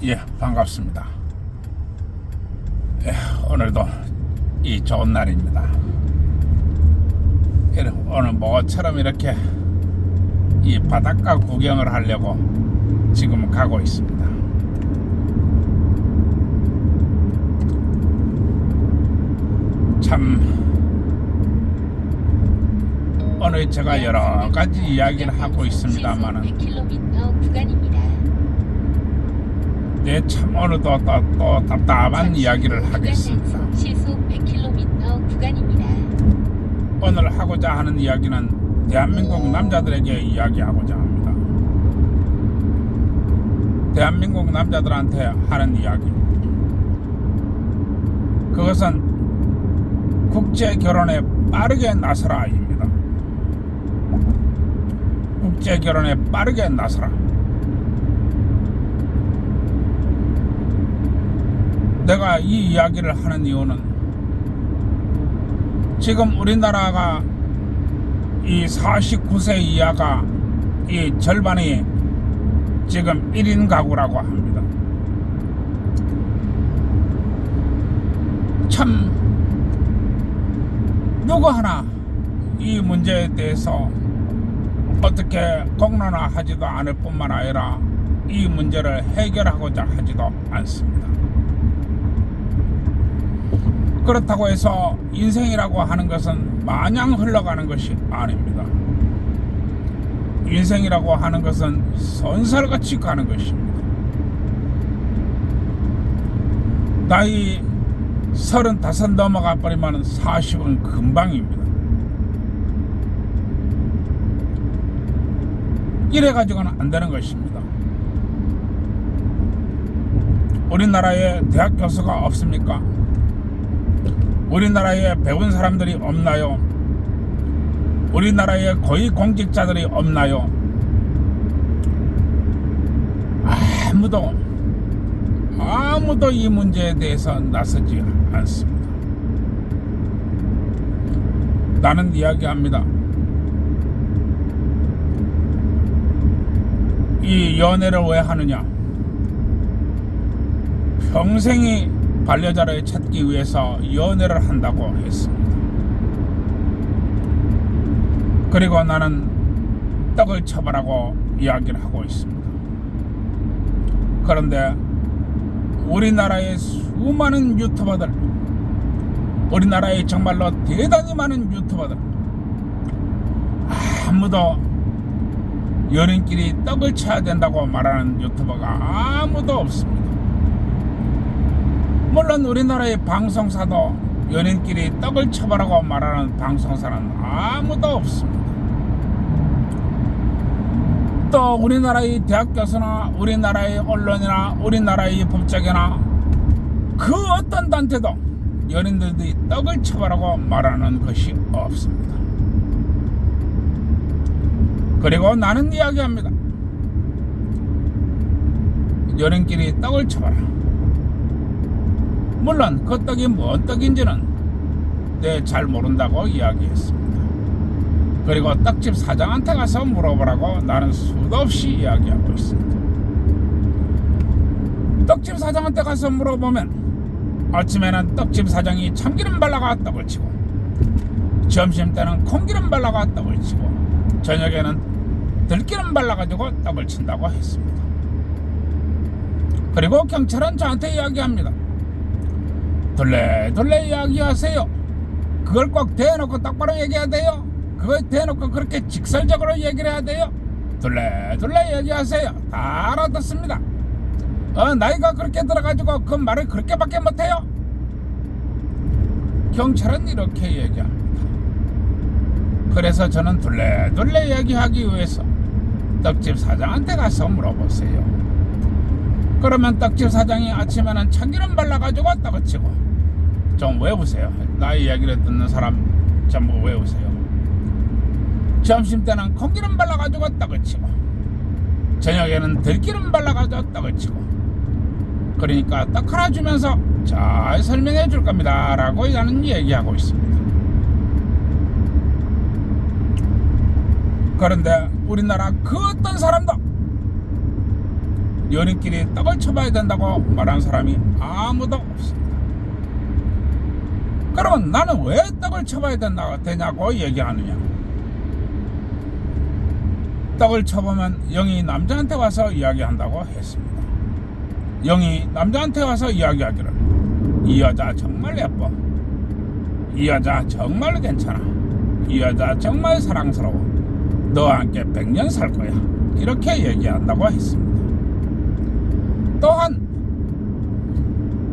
예, 반갑습니다. 예, 오늘도 이 좋은 날입니다. 오늘 모처럼 이렇게 이 바닷가 구경을 하려고 지금 가고 있습니다. 참 오늘 제가 여러 가지 이야기를 하고 있습니다만은 네, 참 오늘도 또 답답한 이야기를 하겠습니다. 시속 100km 구간입니다. 오늘 하고자 하는 이야기는 대한민국 남자들에게 이야기하고자 합니다. 대한민국 남자들한테 하는 이야기. 그것은 국제 결혼에 빠르게 나서라입니다. 국제 결혼에 빠르게 나서라. 내가 이 이야기를 하는 이유는 지금 우리나라가 이 49세 이하가 이 절반이 지금 1인 가구라고 합니다. 참 누구 하나 이 문제에 대해서 어떻게 공론화하지도 않을 뿐만 아니라 이 문제를 해결하고자 하지도 않습니다. 그렇다고 해서 인생이라고 하는 것은 마냥 흘러가는 것이 아닙니다. 인생이라고 하는 것은 선살같이 가는 것입니다. 나이 35 넘어가 버리면 40은 금방입니다. 이래가지고는 안 되는 것입니다. 우리나라에 대학 교수가 없습니까? 우리나라에 배운 사람들이 없나요? 우리나라에 고위공직자들이 없나요? 아무도 이 문제에 대해서 나서지 않습니다. 나는 이야기합니다. 이 연애를 왜 하느냐? 평생이 반려자를 찾기 위해서 연애를 한다고 했습니다. 그리고 나는 떡을 쳐보라고 이야기를 하고 있습니다. 그런데 우리나라의 수많은 유튜버들, 우리나라에 정말로 대단히 많은 유튜버들, 아무도 연인끼리 떡을 쳐야 된다고 말하는 유튜버가 아무도 없습니다. 물론 우리나라의 방송사도 연인끼리 떡을 쳐보라고 말하는 방송사는 아무도 없습니다. 또 우리나라의 대학 교수나 우리나라의 언론이나 우리나라의 법조계나 그 어떤 단체도 연인들이 떡을 쳐보라고 말하는 것이 없습니다. 그리고 나는 이야기합니다. 연인끼리 떡을 쳐봐라. 물론 그 떡이 뭔 떡인지는 잘 모른다고 이야기했습니다. 그리고 떡집 사장한테 가서 물어보라고 나는 수도 없이 이야기하고 있습니다. 떡집 사장한테 가서 물어보면 아침에는 떡집 사장이 참기름 발라가 떡을 치고, 점심때는 콩기름 발라가 떡을 치고, 저녁에는 들기름 발라가지고 떡을 친다고 했습니다. 그리고 경찰은 저한테 이야기합니다. 둘레 이야기하세요. 그걸 꼭 대놓고 똑바로 얘기해야 돼요. 그걸 대놓고 그렇게 직설적으로 얘기를 해야 돼요. 둘레 얘기하세요. 다 알아듣습니다. 나이가 그렇게 들어가지고 그 말을 그렇게밖에 못해요. 경찰은 이렇게 얘기합니다. 그래서 저는 둘레 얘기하기 위해서 떡집 사장한테 가서 물어보세요. 그러면 떡집 사장이 아침에는 참기름 발라가지고 떡을 치고, 좀 외우세요. 나의 이야기를 듣는 사람 전부 외우세요. 점심때는 콩기름 발라가지고 떡을 치고, 저녁에는 들기름 발라가지고 떡을 치고, 그러니까 떡 하나 주면서 잘 설명해 줄 겁니다 라고 나는 얘기하고 있습니다. 그런데 우리나라 그 어떤 사람도 연인끼리 떡을 쳐봐야 된다고 말하는 사람이 아무도 없습니다. 그러면 나는 왜 떡을 쳐봐야 되냐고 얘기하느냐? 떡을 쳐보면 영이 남자한테 와서 이야기한다고 했습니다. 영이 남자한테 와서 이야기하기를, 이 여자 정말 예뻐, 이 여자 정말 괜찮아, 이 여자 정말 사랑스러워, 너와 함께 100년 살 거야, 이렇게 얘기한다고 했습니다. 또한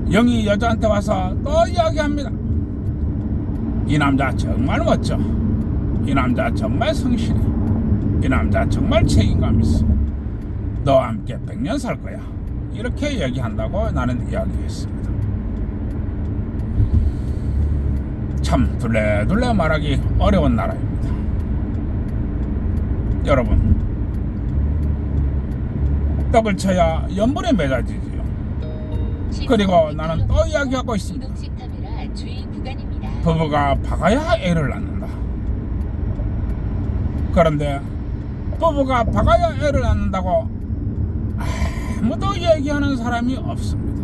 영이 여자한테 와서 또 이야기합니다. 이 남자 정말 멋져, 이 남자 정말 성실해, 이 남자 정말 책임감 있어, 너와 함께 100년 살 거야, 이렇게 얘기한다고 나는 이야기했습니다. 참 둘레둘레 말하기 어려운 나라입니다. 여러분, 떡을 쳐야 연분이 맺어지지요. 그리고 나는 또 이야기하고 있습니다. 부부가 박아야 애를 낳는다. 그런데 부부가 박아야 애를 낳는다고 아무도 얘기하는 사람이 없습니다.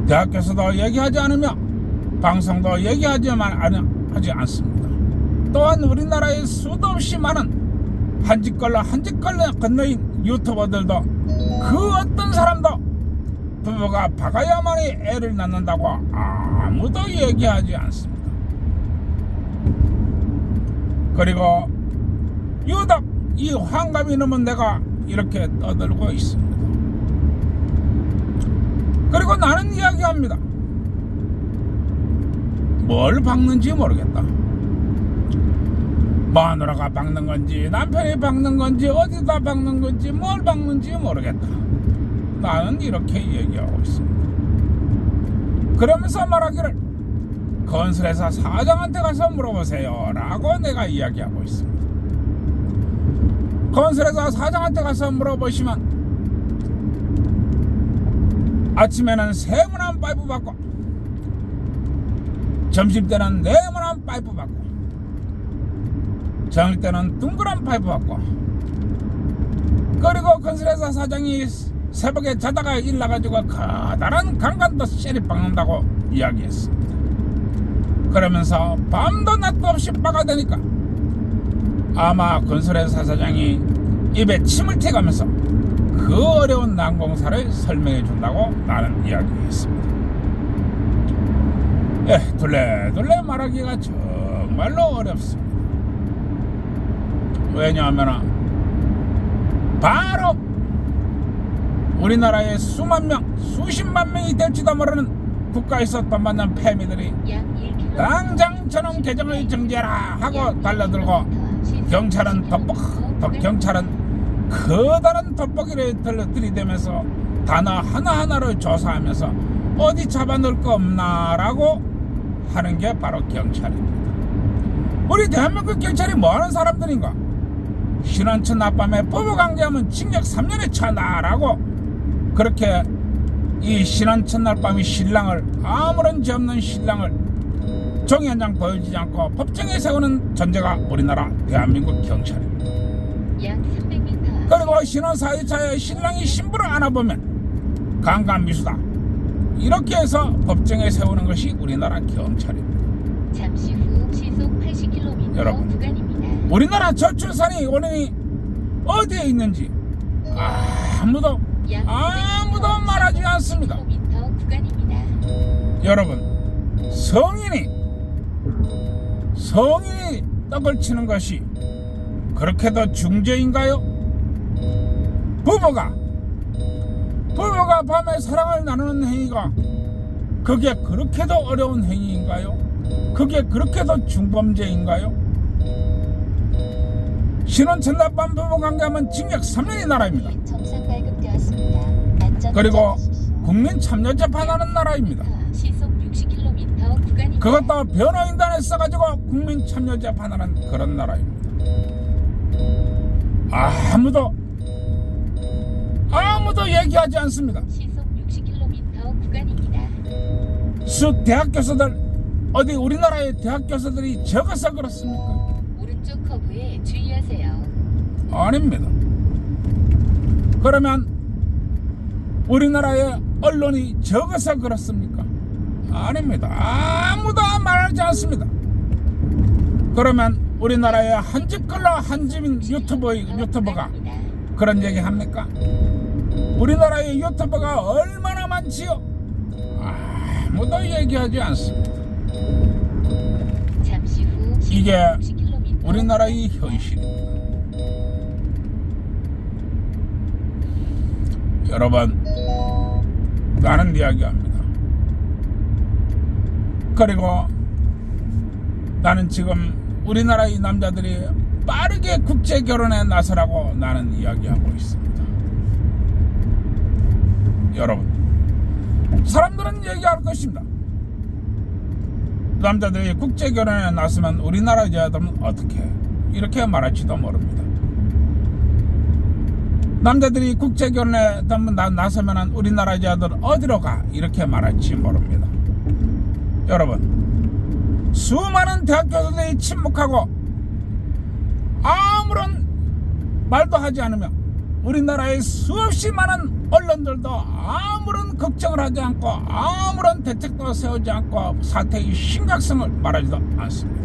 대학교에서도 얘기하지 않으며 방송도 얘기하지 않습니다. 또한 우리나라에 수도 없이 많은 한집 걸러 건너인 유튜버들도 그 어떤 사람도 부부가 박아야만이 애를 낳는다고 아무도 얘기하지 않습니다. 그리고 유독 이 환갑이 넘은 내가 이렇게 떠들고 있습니다. 그리고 나는 이야기합니다. 뭘 박는지 모르겠다. 마누라가 박는 건지 남편이 박는 건지 어디다 박는 건지 뭘 박는지 모르겠다. 나는 이렇게 얘기하고 있습니다. 그러면서 말하기를, 건설회사 사장한테 가서 물어보세요 라고 내가 이야기하고 있습니다. 건설회사 사장한테 가서 물어보시면 아침에는 세모난 파이프 받고, 점심때는 네모난 파이프 받고, 저녁 때는 둥그란 파이프 받고, 그리고 건설회사 사장이 새벽에 자다가 일나가지고 커다란 강간도 쎄리 박는다고 이야기했습니다. 그러면서 밤도 낮도 없이 박아대니까 아마 건설회사 사장이 입에 침을 태가면서 그 어려운 난공사를 설명해 준다고 나는 이야기했습니다. 둘레둘레 말하기가 정말로 어렵습니다. 왜냐하면 바로 우리나라의 수만 명, 수십만 명이 될지도 모르는 국가에서 돈 받는 패미들이 당장 저놈 계정을 정지해라 하고 달려들고, 경찰은 커다란 돋보기를 들이대면서 단어 하나하나를 조사하면서 어디 잡아놓을 거 없나라고 하는 게 바로 경찰입니다. 우리 대한민국 경찰이 뭐하는 사람들인가? 신혼첫 낮밤에 부부관계하면 징역 3년에 처한다라고 그렇게 이 신혼 첫날 밤이 신랑을, 아무런 죄 없는 신랑을 종이 한 장 보여주지 않고 법정에 세우는 존재가 우리나라 대한민국 경찰입니다. 약 300m. 그리고 신혼 4일차에 신랑이 신부를 안아보면 강간미수다, 이렇게 해서 법정에 세우는 것이 우리나라 경찰입니다. 잠시 후 시속 80km 여러분, 구간입니다. 우리나라 저출산이 원인이 어디에 있는지 아무도 말하지 않습니다. 여러분, 성인이 떡을 치는 것이 그렇게도 중죄인가요? 부부가 밤에 사랑을 나누는 행위가 그게 그렇게도 어려운 행위인가요? 그게 그렇게도 중범죄인가요? 신혼 첫날 밤 부부 관계하면 징역 3년이 나라입니다. 정상 발급되었습니다. 그리고 국민 참여재판하는 나라입니다. 시속 60km 구간입니다. 그것도 변호인단에 써가지고 국민 참여재판하는 그런 나라입니다. 아무도 얘기하지 않습니다. 시속 60km 구간입니다. 대학 교수들, 어디 우리나라의 대학 교수들이 적어서 그렇습니까? 오른쪽 커브에 주의하세요. 아닙니다. 그러면 우리나라의 언론이 적어서 그렇습니까? 아닙니다. 아무도 말하지 않습니다. 그러면 우리나라의 한 집걸로 한 집인 유튜버가 그런 얘기 합니까? 우리나라의 유튜버가 얼마나 많지요? 아무도 얘기하지 않습니다. 잠시 후 이게 60km 우리나라의 현실입니다. 여러분, 나는 이야기합니다. 그리고 나는 지금 우리나라의 남자들이 빠르게 국제 결혼에 나서라고 나는 이야기하고 있습니다. 여러분, 사람들은 얘기할 것입니다. 남자들이 국제 결혼에 나서면 우리나라 여자들은 어떻게 해? 이렇게 말할지도 모릅니다. 남자들이 국제 결혼에 나서면 우리나라 여자들은 어디로 가? 이렇게 말할지 모릅니다. 여러분, 수많은 대학교들이 침묵하고 아무런 말도 하지 않으며 우리나라의 수없이 많은 언론들도 아무런 걱정을 하지 않고 아무런 대책도 세우지 않고 사태의 심각성을 말하지도 않습니다.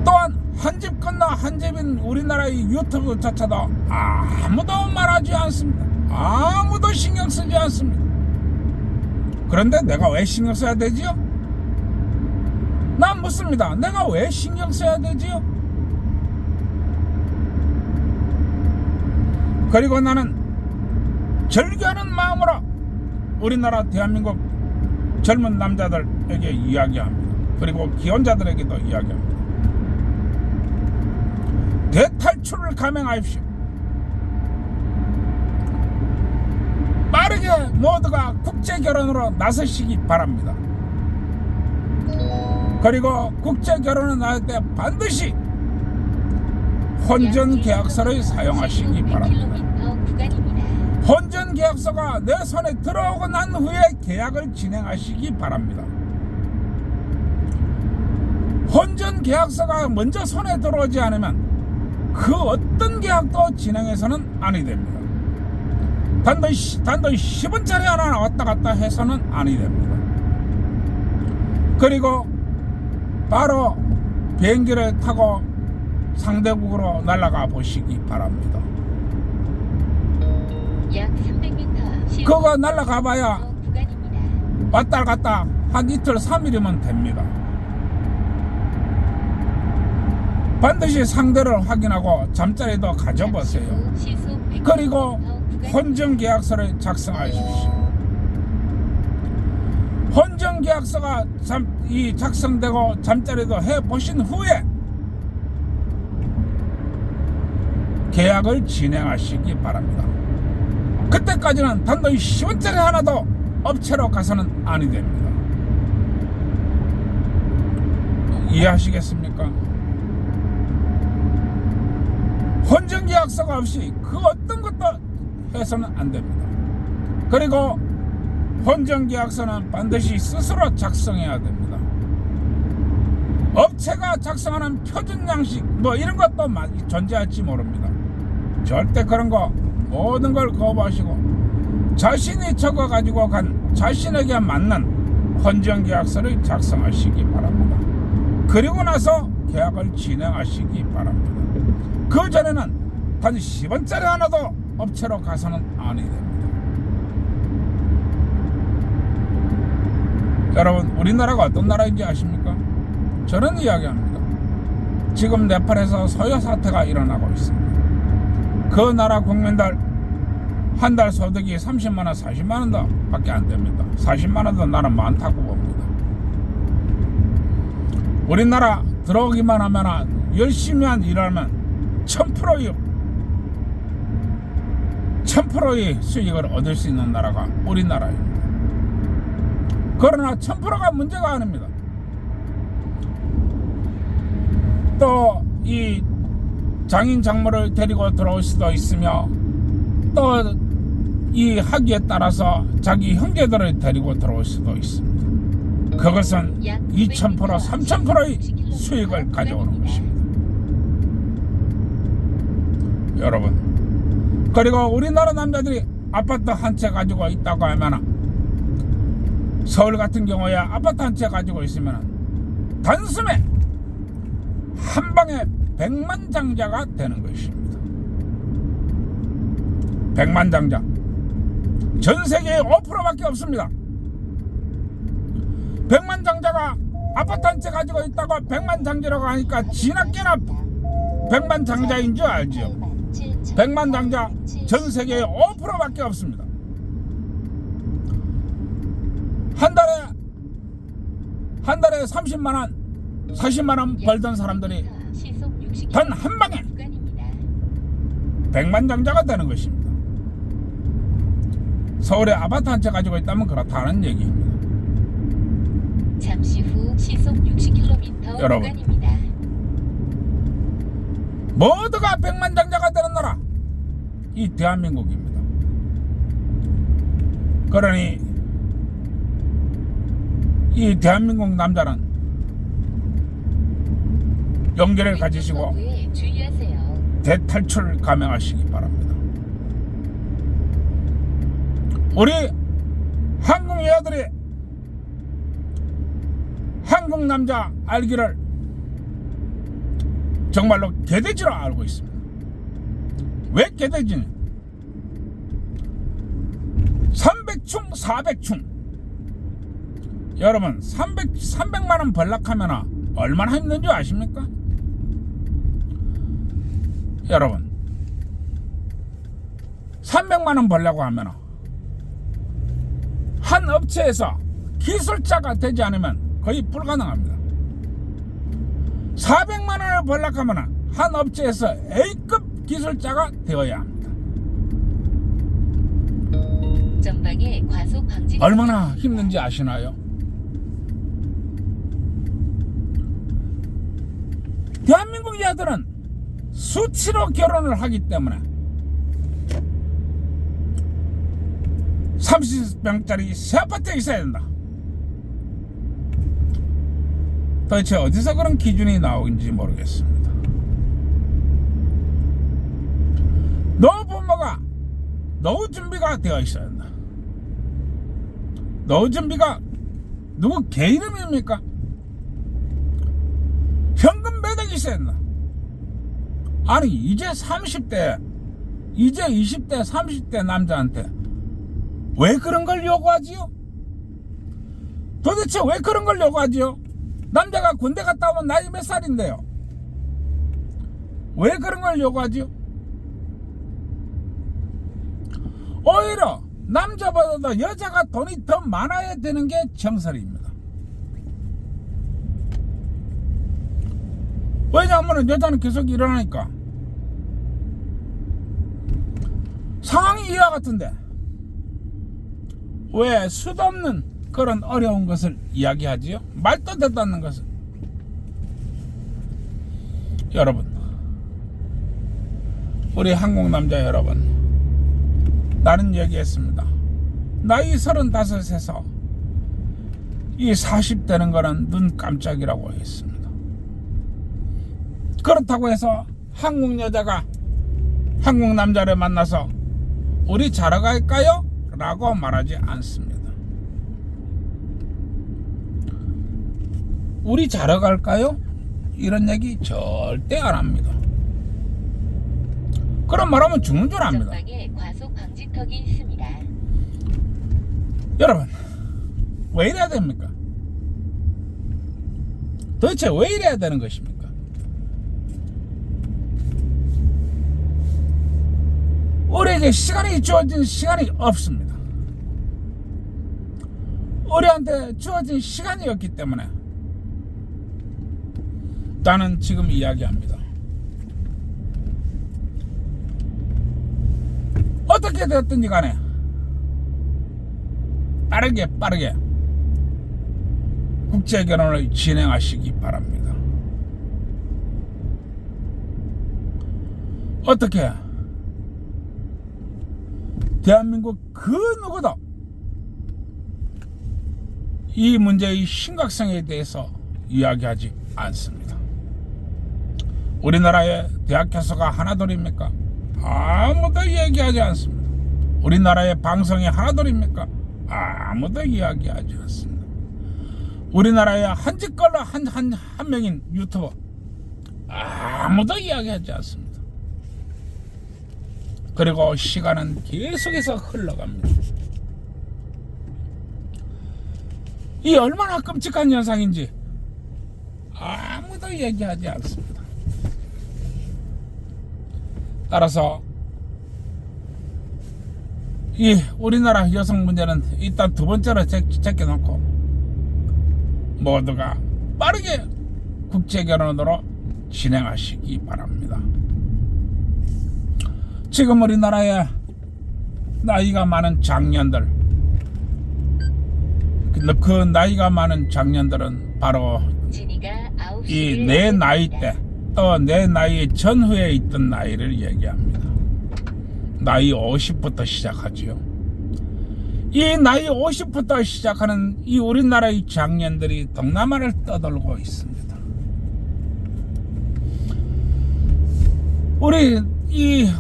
또한 한 집 건너 한 집인 우리나라의 유튜브조차도 아무도 말하지 않습니다. 아무도 신경 쓰지 않습니다. 그런데 내가 왜 신경 써야 되지요? 난 묻습니다. 내가 왜 신경 써야 되지요? 그리고 나는 절규하는 마음으로 우리나라 대한민국 젊은 남자들에게 이야기합니다. 그리고 기혼자들에게도 이야기합니다. 대탈출을 감행하십시오. 빠르게 모두가 국제결혼으로 나서시기 바랍니다. 그리고 국제결혼을 나설 때 반드시 혼전계약서를 사용하시기 바랍니다. 혼전계약서가 내 손에 들어오고 난 후에 계약을 진행하시기 바랍니다. 혼전계약서가 먼저 손에 들어오지 않으면 그 어떤 계약도 진행해서는 아니 됩니다. 단돈 10원짜리 하나 왔다 갔다 해서는 아니 됩니다. 그리고 바로 비행기를 타고 상대국으로 날아가 보시기 바랍니다. 약 300m 그거 날아가 봐야 구간입니다. 왔다 갔다 한 이틀 3일이면 됩니다. 반드시 상대를 확인하고 잠자리도 가져보세요. 그리고 혼전계약서를 작성하십시오. 혼전계약서가 작성되고 잠자리도 해보신 후에 계약을 진행하시기 바랍니다. 그때까지는 단돈 10원짜리 하나도 업체로 가서는 아니 됩니다. 이해하시겠습니까? 혼전계약서가 없이 그 어떤 것도 해서는 안 됩니다. 그리고 혼전계약서는 반드시 스스로 작성해야 됩니다. 업체가 작성하는 표준 양식 이런 것도 존재할지 모릅니다. 절대 그런 거 모든 걸 거부하시고 자신이 적어가지고 간 자신에게 맞는 혼전계약서를 작성하시기 바랍니다. 그리고 나서 계약을 진행하시기 바랍니다. 그 전에는 단 10원짜리 하나도 업체로 가서는 아니 됩니다. 여러분, 우리나라가 어떤 나라인지 아십니까? 저는 이야기합니다. 지금 네팔에서 소요 사태가 일어나고 있습니다. 그 나라 국민들 한 달 소득이 30만원, 40만원도 밖에 안 됩니다. 40만원도 나는 많다고 봅니다. 우리나라 들어오기만 하면 열심히 일하면 1000%의 수익을 얻을 수 있는 나라가 우리나라입니다. 그러나 1000%가 문제가 아닙니다. 또 이 장인 장모를 데리고 들어올 수도 있으며 또 이 학위에 따라서 자기 형제들을 데리고 들어올 수도 있습니다. 그것은 2000%, 3000%의 수익을 가져오는 것입니다. 여러분, 그리고 우리나라 남자들이 아파트 한 채 가지고 있다고 하면, 서울 같은 경우에 아파트 한 채 가지고 있으면 단숨에 한 방에 100만 장자가 되는 것입니다. 100만 장자. 전 세계에 5%밖에 없습니다. 100만 장자가 아파트 한 채 가지고 있다고 100만 장자라고 하니까 지나깨나 100만 장자인 줄 알지요. 100만 장자 전 세계에 5%밖에 없습니다. 한 달에 30만원 40만원 벌던 사람들이 단 한 방에 100만 장자가 되는 것입니다. 서울에 아파트 한 채 가지고 있다면 그렇다는 얘기입니다. 잠시 후 시속 60km 여러분, 구간입니다. 모두가 100만 장자가 되는 나라, 이 대한민국입니다. 그러니 이 대한민국 남자는 용기를 가지시고 주의하세요. 대탈출 감행하시기 바랍니다. 우리 한국 여자들이 한국 남자 알기를 정말로 개돼지로 알고 있습니다. 왜 개돼지냐? 300충 400충. 여러분 300만원 벌락하면 얼마나 힘든 줄 아십니까? 여러분 300만원 벌려고 하면 한 업체에서 기술자가 되지 않으면 거의 불가능합니다. 400만원을 벌려고 하면 한 업체에서 A급 기술자가 되어야 합니다. 전방에 과속 방지 얼마나 힘든지 아시나요? 대한민국 여자들은 수치로 결혼을 하기 때문에 30평짜리 새 아파트에 있어야 된다. 도대체 어디서 그런 기준이 나오는지 모르겠습니다. 노부모가 노후 준비가 되어 있어야 한다. 노후 준비가 누구 개 이름입니까? 현금 매덕이 있어야 한다. 아니 이제 30대 이제 20대 30대 남자한테 왜 그런 걸 요구하지요? 도대체 왜 그런 걸 요구하지요? 남자가 군대 갔다 오면 나이 몇 살인데요? 왜 그런 걸 요구하지요? 오히려 남자보다도 여자가 돈이 더 많아야 되는 게 정설입니다. 왜냐하면 여자는 계속 일어나니까. 상황이 이와 같은데 왜 수도 없는 그런 어려운 것을 이야기하지요? 말도 되도 않는 것을. 여러분, 우리 한국 남자 여러분, 나는 얘기했습니다. 나이 35에서 이 40되는 거는 눈 깜짝이라고 했습니다. 그렇다고 해서 한국 여자가 한국 남자를 만나서 우리 자러 갈까요? 라고 말하지 않습니다. 우리 자러 갈까요? 이런 얘기 절대 안 합니다. 그런 말하면 죽는 줄 압니다. 전방에 과속 방지턱이 있습니다. 여러분, 왜 이래야 됩니까? 도대체 왜 이래야 되는 것입니까? 우리에게 시간이 주어진 시간이 없습니다. 우리한테 주어진 시간이 없기 때문에 나는 지금 이야기합니다. 어떻게 되었든지 간에 빠르게 국제결혼을 진행하시기 바랍니다. 어떻게 대한민국 그 누구도 이 문제의 심각성에 대해서 이야기하지 않습니다. 우리나라에 대학 교수가 하나둘입니까? 아무도 얘기하지 않습니다. 우리나라의 방송이 하나둘입니까? 아무도 이야기하지 않습니다. 우리나라의 한 짓걸로 한 명인 유튜버 아무도 이야기하지 않습니다. 그리고 시간은 계속해서 흘러갑니다. 이 얼마나 끔찍한 현상인지 아무도 얘기하지 않습니다. 따라서 이 우리나라 여성 문제는 일단 두 번째로 제껴놓고 모두가 빠르게 국제결혼으로 진행하시기 바랍니다. 지금 우리나라에 나이가 많은 장년들, 그 나이가 많은 장년들은 바로 이 내 나이 때 또 내 나이 전후에 있던 나이를 얘기합니다. 나이 50부터 시작하지요. 이 나이 50부터 시작하는 이 우리나라의 장년들이 동남아를 떠돌고 있습니다. 우리 이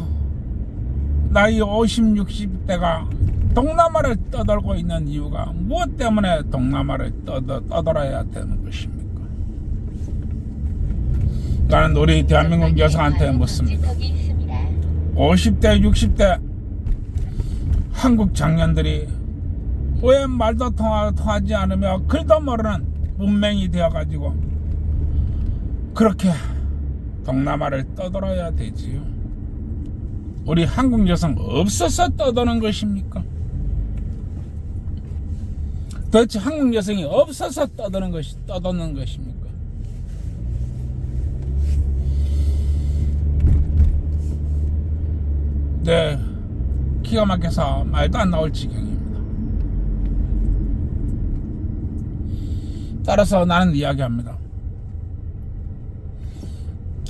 나이 50, 60대가 동남아를 떠돌고 있는 이유가 무엇 때문에 동남아를 떠돌아야 되는 것입니까? 나는 우리 대한민국 여성한테 묻습니다. 50대, 60대 한국 장년들이 왜 말도 통하지 않으며 글도 모르는 문맹이 되어가지고 그렇게 동남아를 떠돌아야 되지요? 우리 한국 여성 없어서 떠도는 것입니까? 도대체 한국 여성이 없어서 떠도는 것입니까? 네, 기가 막혀서 말도 안 나올 지경입니다. 따라서 나는 이야기합니다.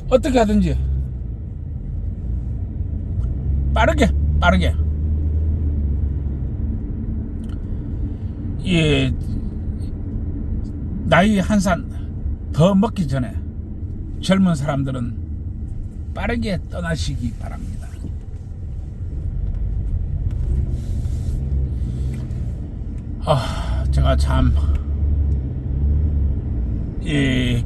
어떻게 하든지 빠르게 이 나이 한 산 더 먹기 전에 젊은 사람들은 빠르게 떠나시기 바랍니다. 제가 참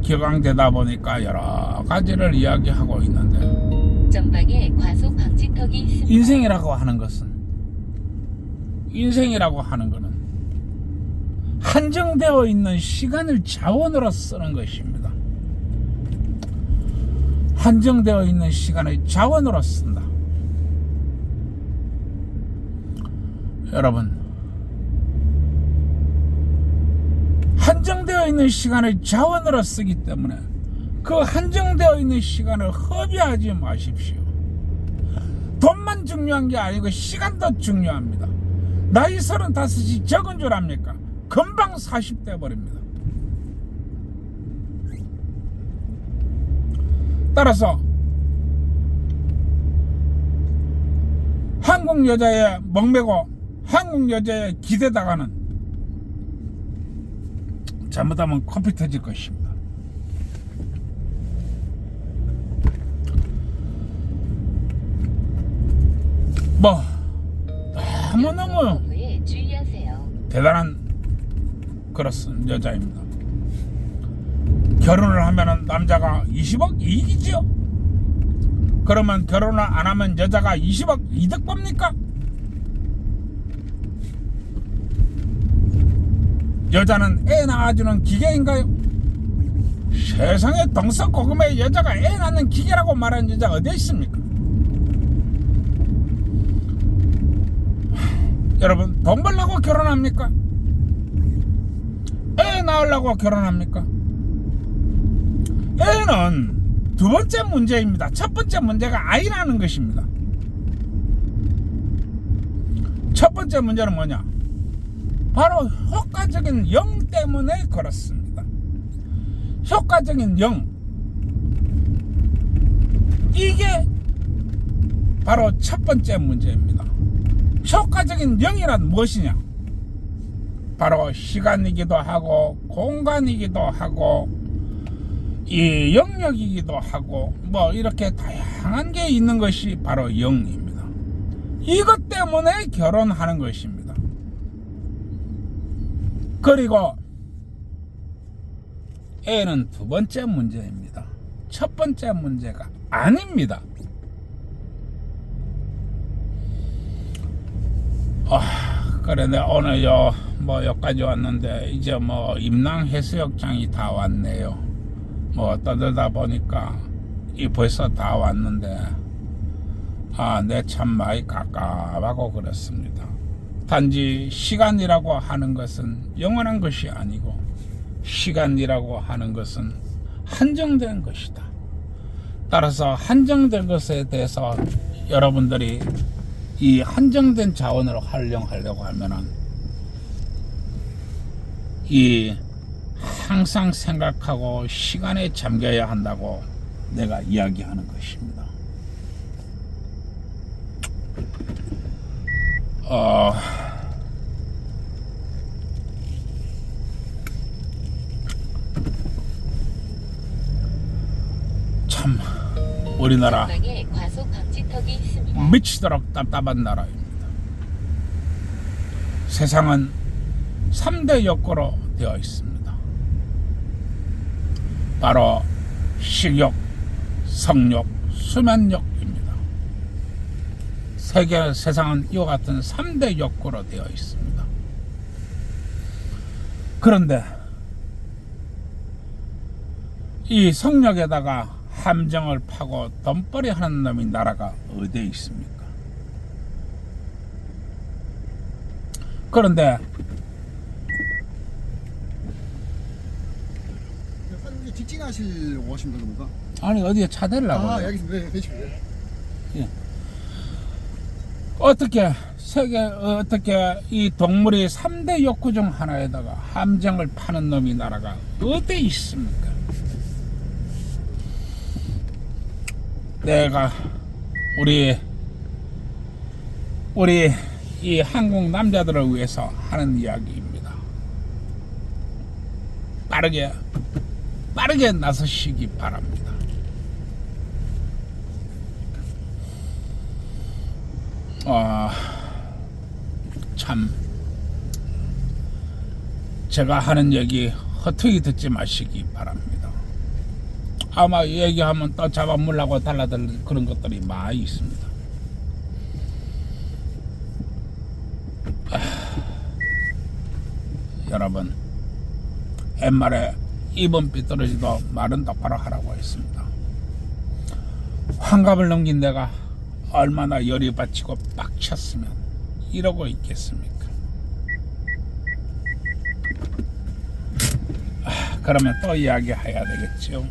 격앙되다 보니까 여러 가지를 이야기하고 있는데 전방에 과속 방지턱이 있습니다. 인생이라고 하는 거는 한정되어 있는 시간을 자원으로 쓰는 것입니다. 한정되어 있는 시간을 자원으로 쓴다. 여러분, 한정되어 있는 시간을 자원으로 쓰기 때문에 그 한정되어 있는 시간을 허비하지 마십시오. 돈만 중요한 게 아니고 시간도 중요합니다. 나이 35이 적은 줄 압니까? 금방 40대 버립니다. 따라서 한국 여자의 목매고 한국 여자의 기대다가는 잘못하면 코피 터질 것입니다. 너무너무 대단한 그런 여자입니다. 결혼을 하면은 남자가 20억 이익이지요. 그러면 결혼을 안 하면 여자가 20억 이득 봅니까? 여자는 애 낳아주는 기계인가요? 세상에 덩석고금의 여자가 애 낳는 기계라고 말하는 여자가 어디 있습니까? 여러분, 돈 벌려고 결혼합니까? 애 낳으려고 결혼합니까? 애는 두 번째 문제입니다. 첫 번째 문제가 아이 낳는 것입니다. 첫 번째 문제는 뭐냐? 바로 효과적인 영 때문에 그렇습니다. 효과적인 영, 이게 바로 첫 번째 문제입니다. 효과적인 영이란 무엇이냐? 바로 시간이기도 하고 공간이기도 하고 이 영역이기도 하고 뭐 이렇게 다양한 게 있는 것이 바로 영입니다. 이것 때문에 결혼하는 것입니다. 그리고 애는 두 번째 문제입니다. 첫 번째 문제가 아닙니다. 그래 내가 오늘 여기까지 왔는데 이제 뭐 임랑 해수욕장이 다 왔네요. 뭐 떠들다 보니까 이 벌써 다 왔는데 내 참 많이 깝깝하고 그렇습니다. 단지 시간이라고 하는 것은 영원한 것이 아니고 시간이라고 하는 것은 한정된 것이다. 따라서 한정된 것에 대해서 여러분들이 이 한정된 자원을 활용하려고 하면은 이 항상 생각하고 시간에 잠겨야 한다고 내가 이야기하는 것입니다. 참 우리나라 전방에 과속 방지턱이 있습니다. 미치도록 답답한 나라입니다. 세상은 3대 욕구로 되어 있습니다. 바로 식욕, 성욕, 수면욕입니다. 세상은 이와 같은 3대 욕구로 되어 있습니다. 그런데 이 성욕에다가 함정을 파고 돈벌이 하는 놈이 나라가 어디에 있습니까? 그런데 사장님 직진하시려고 하시는 겁니까? 아니 어디에 차 대려고 그래요? 알겠습니다. 네, 되십니다. 어떻게 어떻게 이 동물이 3대 욕구 중 하나에다가 함정을 파는 놈이 나라가 어디에 있습니까? 내가 우리 이 한국 남자들을 위해서 하는 이야기입니다. 빠르게 나서시기 바랍니다. 참 제가 하는 얘기 허투루 듣지 마시기 바랍니다. 아마 얘기하면 또 잡아물라고 달라들 그런 것들이 많이 있습니다. 여러분 옛말에 입은 삐뚤어지도 말은 똑바로 하라고 했습니다. 환갑을 넘긴 내가 얼마나 열이 받치고 빡쳤으면 이러고 있겠습니까? 그러면 또 이야기해야 되겠죠.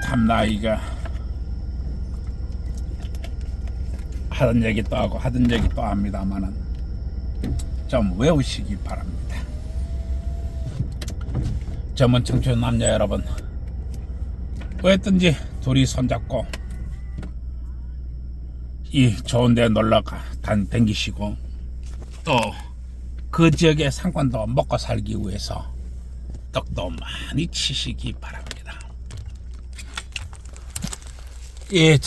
참 나이가 하던 얘기 또 하고 하던 얘기 또 합니다만은 좀 외우시기 바랍니다. 젊은 청춘 남녀 여러분, 왜든지 둘이 손잡고 이 좋은데 놀러가 댕기시고 또 그 지역의 상권도 먹고 살기 위해서 떡도 많이 치시기 바랍니다. 예,